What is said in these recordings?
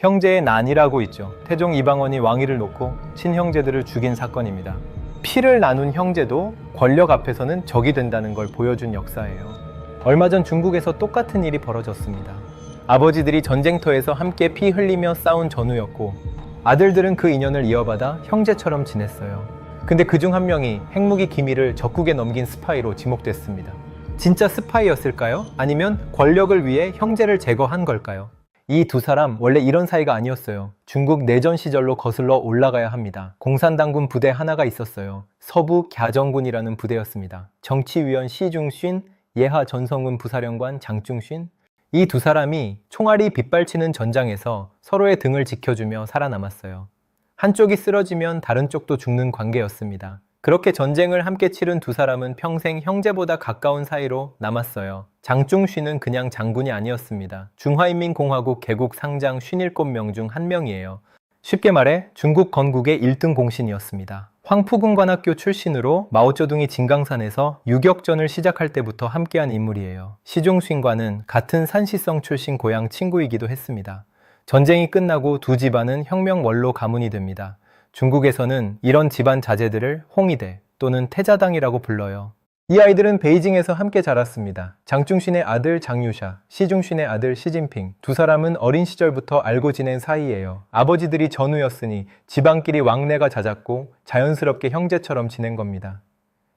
형제의 난이라고 있죠. 태종 이방원이 왕위를 놓고 친형제들을 죽인 사건입니다. 피를 나눈 형제도 권력 앞에서는 적이 된다는 걸 보여준 역사예요. 얼마 전 중국에서 똑같은 일이 벌어졌습니다. 아버지들이 전쟁터에서 함께 피 흘리며 싸운 전우였고 아들들은 그 인연을 이어받아 형제처럼 지냈어요. 근데 그중 한 명이 핵무기 기밀을 적국에 넘긴 스파이로 지목됐습니다. 진짜 스파이였을까요? 아니면 권력을 위해 형제를 제거한 걸까요? 이 두 사람 원래 이런 사이가 아니었어요. 중국 내전 시절로 거슬러 올라가야 합니다. 공산당군 부대 하나가 있었어요. 서부 갸정군이라는 부대였습니다. 정치위원 시중신, 예하 전성군 부사령관 장중신, 이 두 사람이 총알이 빗발치는 전장에서 서로의 등을 지켜주며 살아남았어요. 한쪽이 쓰러지면 다른 쪽도 죽는 관계였습니다. 그렇게 전쟁을 함께 치른 두 사람은 평생 형제보다 가까운 사이로 남았어요. 장중쉬는 그냥 장군이 아니었습니다. 중화인민공화국 개국 상장 57명 중 한 명이에요. 쉽게 말해 중국 건국의 1등 공신이었습니다. 황푸근관학교 출신으로 마오쩌둥이 진강산에서 유격전을 시작할 때부터 함께한 인물이에요. 시중신과는 같은 산시성 출신 고향 친구이기도 했습니다. 전쟁이 끝나고 두 집안은 혁명 원로 가문이 됩니다. 중국에서는 이런 집안 자제들을 홍위대 또는 태자당이라고 불러요. 이 아이들은 베이징에서 함께 자랐습니다. 장중신의 아들 장유샤, 시중신의 아들 시진핑, 두 사람은 어린 시절부터 알고 지낸 사이예요. 아버지들이 전우였으니 집안끼리 왕래가 잦았고 자연스럽게 형제처럼 지낸 겁니다.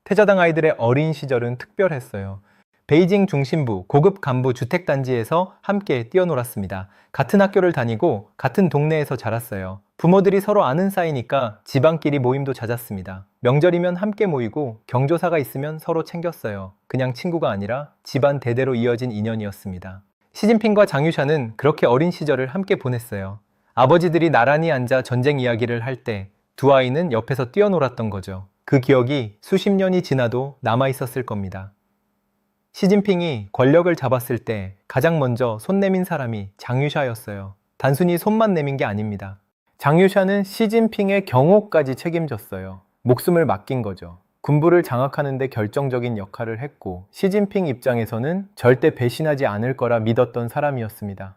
태자당 아이들의 어린 시절은 특별했어요. 베이징 중심부 고급 간부 주택단지에서 함께 뛰어놀았습니다. 같은 학교를 다니고 같은 동네에서 자랐어요. 부모들이 서로 아는 사이니까 집안끼리 모임도 잦았습니다. 명절이면 함께 모이고 경조사가 있으면 서로 챙겼어요. 그냥 친구가 아니라 집안 대대로 이어진 인연이었습니다. 시진핑과 장유샤는 그렇게 어린 시절을 함께 보냈어요. 아버지들이 나란히 앉아 전쟁 이야기를 할 때 두 아이는 옆에서 뛰어놀았던 거죠. 그 기억이 수십 년이 지나도 남아있었을 겁니다. 시진핑이 권력을 잡았을 때 가장 먼저 손 내민 사람이 장유샤였어요. 단순히 손만 내민 게 아닙니다. 장유샤는 시진핑의 경호까지 책임졌어요. 목숨을 맡긴 거죠. 군부를 장악하는 데 결정적인 역할을 했고 시진핑 입장에서는 절대 배신하지 않을 거라 믿었던 사람이었습니다.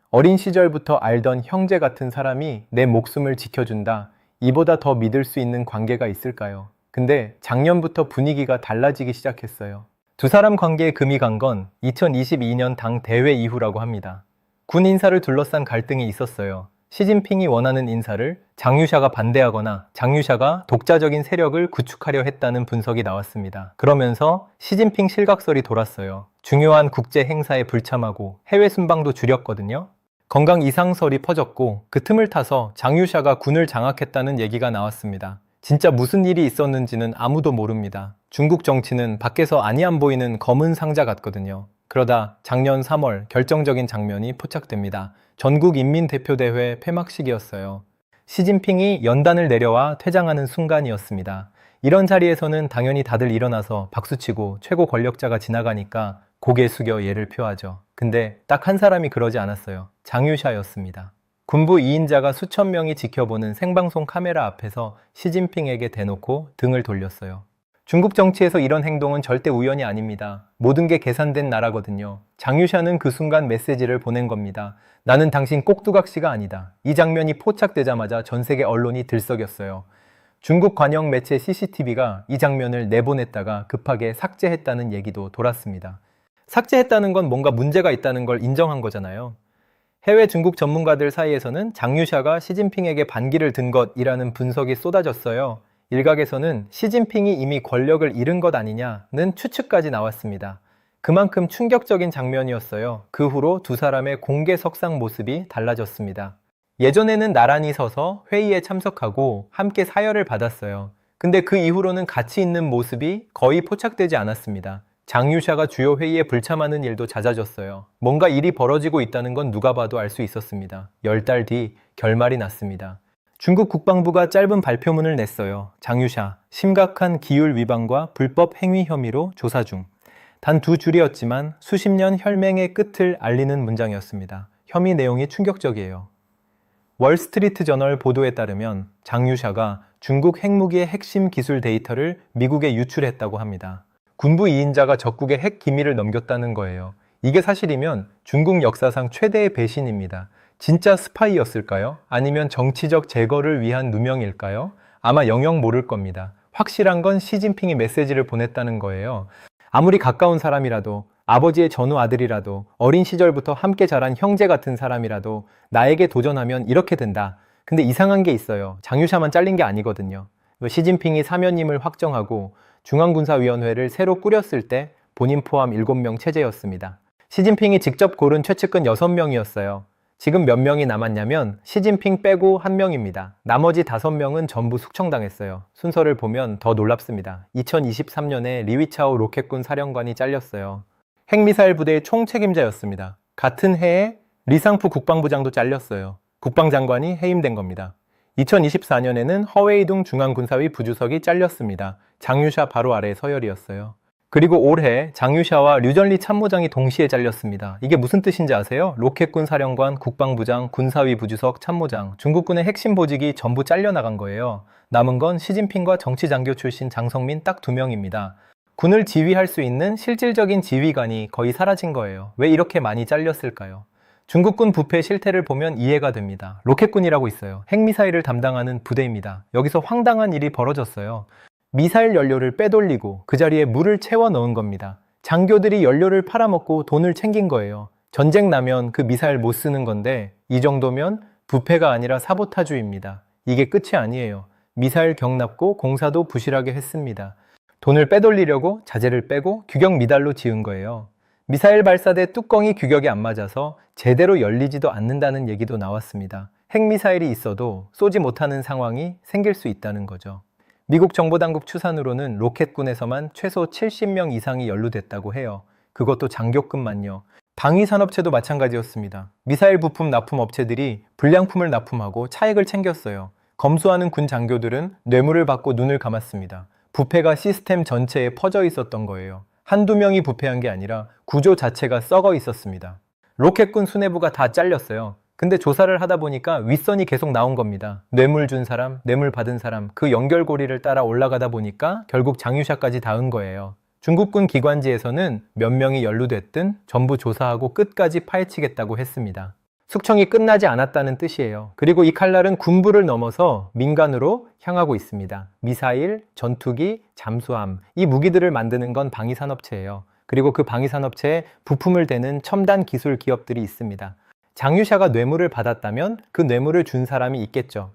어린 시절부터 알던 형제 같은 사람이 내 목숨을 지켜준다. 이보다 더 믿을 수 있는 관계가 있을까요? 근데 작년부터 분위기가 달라지기 시작했어요. 두 사람 관계에 금이 간 건 2022년 당 대회 이후라고 합니다. 군 인사를 둘러싼 갈등이 있었어요. 시진핑이 원하는 인사를 장유샤가 반대하거나 장유샤가 독자적인 세력을 구축하려 했다는 분석이 나왔습니다. 그러면서 시진핑 실각설이 돌았어요. 중요한 국제 행사에 불참하고 해외 순방도 줄였거든요. 건강 이상설이 퍼졌고 그 틈을 타서 장유샤가 군을 장악했다는 얘기가 나왔습니다. 진짜 무슨 일이 있었는지는 아무도 모릅니다. 중국 정치는 밖에서 아니 안 보이는 검은 상자 같거든요. 그러다 작년 3월 결정적인 장면이 포착됩니다. 전국인민대표대회 폐막식이었어요. 시진핑이 연단을 내려와 퇴장하는 순간이었습니다. 이런 자리에서는 당연히 다들 일어나서 박수치고 최고 권력자가 지나가니까 고개 숙여 예를 표하죠. 근데 딱 한 사람이 그러지 않았어요. 장유샤였습니다. 군부 2인자가 수천 명이 지켜보는 생방송 카메라 앞에서 시진핑에게 대놓고 등을 돌렸어요. 중국 정치에서 이런 행동은 절대 우연이 아닙니다. 모든 게 계산된 나라거든요. 장유샤는 그 순간 메시지를 보낸 겁니다. 나는 당신 꼭두각시가 아니다. 이 장면이 포착되자마자 전 세계 언론이 들썩였어요. 중국 관영 매체 CCTV가 이 장면을 내보냈다가 급하게 삭제했다는 얘기도 돌았습니다. 삭제했다는 건 뭔가 문제가 있다는 걸 인정한 거잖아요. 해외 중국 전문가들 사이에서는 장유샤가 시진핑에게 반기를 든 것이라는 분석이 쏟아졌어요. 일각에서는 시진핑이 이미 권력을 잃은 것 아니냐는 추측까지 나왔습니다. 그만큼 충격적인 장면이었어요. 그 후로 두 사람의 공개 석상 모습이 달라졌습니다. 예전에는 나란히 서서 회의에 참석하고 함께 사열을 받았어요. 근데 그 이후로는 같이 있는 모습이 거의 포착되지 않았습니다. 장유샤가 주요 회의에 불참하는 일도 잦아졌어요. 뭔가 일이 벌어지고 있다는 건 누가 봐도 알 수 있었습니다. 10달 뒤 결말이 났습니다. 중국 국방부가 짧은 발표문을 냈어요. 장유샤, 심각한 기율 위반과 불법 행위 혐의로 조사 중. 단 두 줄이었지만 수십 년 혈맹의 끝을 알리는 문장이었습니다. 혐의 내용이 충격적이에요. 월스트리트 저널 보도에 따르면 장유샤가 중국 핵무기의 핵심 기술 데이터를 미국에 유출했다고 합니다. 군부 2인자가 적국의 핵 기밀을 넘겼다는 거예요. 이게 사실이면 중국 역사상 최대의 배신입니다. 진짜 스파이였을까요? 아니면 정치적 제거를 위한 누명일까요? 아마 영영 모를 겁니다. 확실한 건 시진핑이 메시지를 보냈다는 거예요. 아무리 가까운 사람이라도, 아버지의 전후 아들이라도, 어린 시절부터 함께 자란 형제 같은 사람이라도 나에게 도전하면 이렇게 된다. 근데 이상한 게 있어요. 장유샤만 잘린 게 아니거든요. 시진핑이 사면임을 확정하고 중앙군사위원회를 새로 꾸렸을 때 본인 포함 7명 체제였습니다. 시진핑이 직접 고른 최측근 6명이었어요. 지금 몇 명이 남았냐면 시진핑 빼고 1명입니다. 나머지 5명은 전부 숙청당했어요. 순서를 보면 더 놀랍습니다. 2023년에 리위차오 로켓군 사령관이 잘렸어요. 핵미사일 부대의 총책임자였습니다. 같은 해에 리상푸 국방부장도 잘렸어요. 국방장관이 해임된 겁니다. 2024년에는 허웨이둥 중앙군사위 부주석이 잘렸습니다. 장유샤 바로 아래 서열이었어요. 그리고 올해 장유샤와 류전리 참모장이 동시에 잘렸습니다. 이게 무슨 뜻인지 아세요? 로켓군 사령관, 국방부장, 군사위 부주석, 참모장, 중국군의 핵심 보직이 전부 잘려나간 거예요. 남은 건 시진핑과 정치장교 출신 장성민 딱 2명입니다. 군을 지휘할 수 있는 실질적인 지휘관이 거의 사라진 거예요. 왜 이렇게 많이 잘렸을까요? 중국군 부패 실태를 보면 이해가 됩니다. 로켓군이라고 있어요. 핵미사일을 담당하는 부대입니다. 여기서 황당한 일이 벌어졌어요. 미사일 연료를 빼돌리고 그 자리에 물을 채워 넣은 겁니다. 장교들이 연료를 팔아먹고 돈을 챙긴 거예요. 전쟁 나면 그 미사일 못 쓰는 건데 이 정도면 부패가 아니라 사보타주의입니다. 이게 끝이 아니에요. 미사일 경납고 공사도 부실하게 했습니다. 돈을 빼돌리려고 자재를 빼고 규격 미달로 지은 거예요. 미사일 발사대 뚜껑이 규격에 안 맞아서 제대로 열리지도 않는다는 얘기도 나왔습니다. 핵미사일이 있어도 쏘지 못하는 상황이 생길 수 있다는 거죠. 미국 정보당국 추산으로는 로켓군에서만 최소 70명 이상이 연루됐다고 해요. 그것도 장교급만요. 방위산업체도 마찬가지였습니다. 미사일 부품 납품 업체들이 불량품을 납품하고 차익을 챙겼어요. 검수하는 군 장교들은 뇌물을 받고 눈을 감았습니다. 부패가 시스템 전체에 퍼져 있었던 거예요. 한두 명이 부패한 게 아니라 구조 자체가 썩어 있었습니다. 로켓군 수뇌부가 다 잘렸어요. 근데 조사를 하다 보니까 윗선이 계속 나온 겁니다. 뇌물 준 사람, 뇌물 받은 사람, 그 연결고리를 따라 올라가다 보니까 결국 장유샤까지 닿은 거예요. 중국군 기관지에서는 몇 명이 연루됐든 전부 조사하고 끝까지 파헤치겠다고 했습니다. 숙청이 끝나지 않았다는 뜻이에요. 그리고 이 칼날은 군부를 넘어서 민간으로 향하고 있습니다. 미사일, 전투기, 잠수함, 이 무기들을 만드는 건 방위산업체예요. 그리고 그 방위산업체에 부품을 대는 첨단 기술 기업들이 있습니다. 장유샤가 뇌물을 받았다면 그 뇌물을 준 사람이 있겠죠.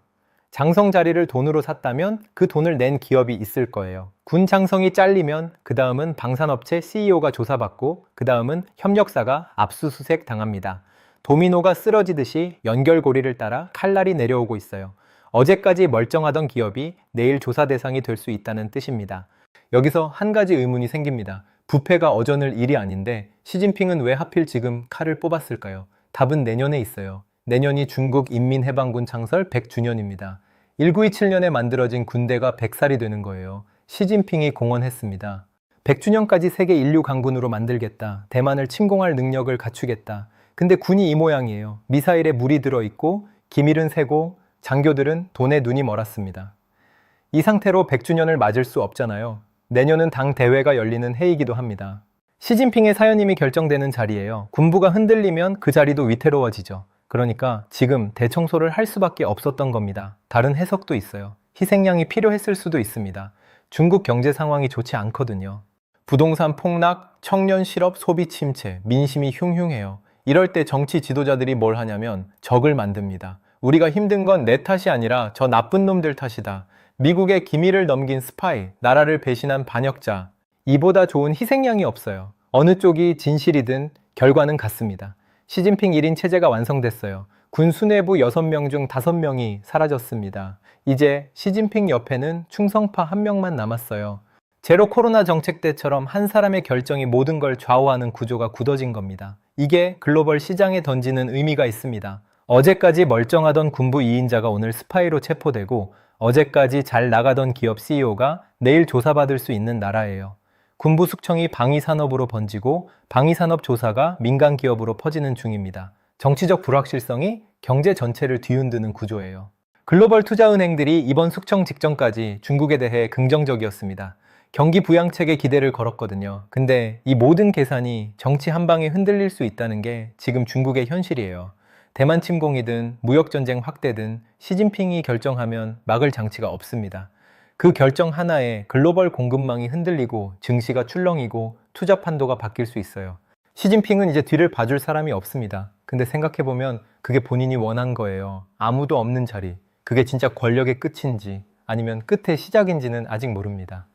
장성 자리를 돈으로 샀다면 그 돈을 낸 기업이 있을 거예요. 군 장성이 잘리면 그 다음은 방산업체 CEO가 조사받고 그 다음은 협력사가 압수수색 당합니다. 도미노가 쓰러지듯이 연결고리를 따라 칼날이 내려오고 있어요. 어제까지 멀쩡하던 기업이 내일 조사 대상이 될 수 있다는 뜻입니다. 여기서 한 가지 의문이 생깁니다. 부패가 어저늘 일이 아닌데 시진핑은 왜 하필 지금 칼을 뽑았을까요? 답은 내년에 있어요. 내년이 중국 인민해방군 창설 100주년입니다. 1927년에 만들어진 군대가 100살이 되는 거예요. 시진핑이 공언했습니다. 100주년까지 세계 인류 강군으로 만들겠다. 대만을 침공할 능력을 갖추겠다. 근데 군이 이 모양이에요. 미사일에 물이 들어있고 기밀은 새고 장교들은 돈에 눈이 멀었습니다. 이 상태로 100주년을 맞을 수 없잖아요. 내년은 당 대회가 열리는 해이기도 합니다. 시진핑의 사연임이 결정되는 자리예요. 군부가 흔들리면 그 자리도 위태로워지죠. 그러니까 지금 대청소를 할 수밖에 없었던 겁니다. 다른 해석도 있어요. 희생양이 필요했을 수도 있습니다. 중국 경제 상황이 좋지 않거든요. 부동산 폭락, 청년 실업 소비 침체, 민심이 흉흉해요. 이럴 때 정치 지도자들이 뭘 하냐면 적을 만듭니다. 우리가 힘든 건 내 탓이 아니라 저 나쁜 놈들 탓이다. 미국에 기밀을 넘긴 스파이, 나라를 배신한 반역자. 이보다 좋은 희생양이 없어요. 어느 쪽이 진실이든 결과는 같습니다. 시진핑 1인 체제가 완성됐어요. 군 수뇌부 6명 중 5명이 사라졌습니다. 이제 시진핑 옆에는 충성파 1명만 남았어요. 제로 코로나 정책 때처럼 한 사람의 결정이 모든 걸 좌우하는 구조가 굳어진 겁니다. 이게 글로벌 시장에 던지는 의미가 있습니다. 어제까지 멀쩡하던 군부 2인자가 오늘 스파이로 체포되고 어제까지 잘 나가던 기업 CEO가 내일 조사받을 수 있는 나라예요. 군부 숙청이 방위산업으로 번지고 방위산업 조사가 민간 기업으로 퍼지는 중입니다. 정치적 불확실성이 경제 전체를 뒤흔드는 구조예요. 글로벌 투자은행들이 이번 숙청 직전까지 중국에 대해 긍정적이었습니다. 경기 부양책에 기대를 걸었거든요. 근데 이 모든 계산이 정치 한 방에 흔들릴 수 있다는 게 지금 중국의 현실이에요. 대만 침공이든 무역전쟁 확대든 시진핑이 결정하면 막을 장치가 없습니다. 그 결정 하나에 글로벌 공급망이 흔들리고 증시가 출렁이고 투자 판도가 바뀔 수 있어요. 시진핑은 이제 뒤를 봐줄 사람이 없습니다. 근데 생각해보면 그게 본인이 원한 거예요. 아무도 없는 자리. 그게 진짜 권력의 끝인지 아니면 끝의 시작인지는 아직 모릅니다.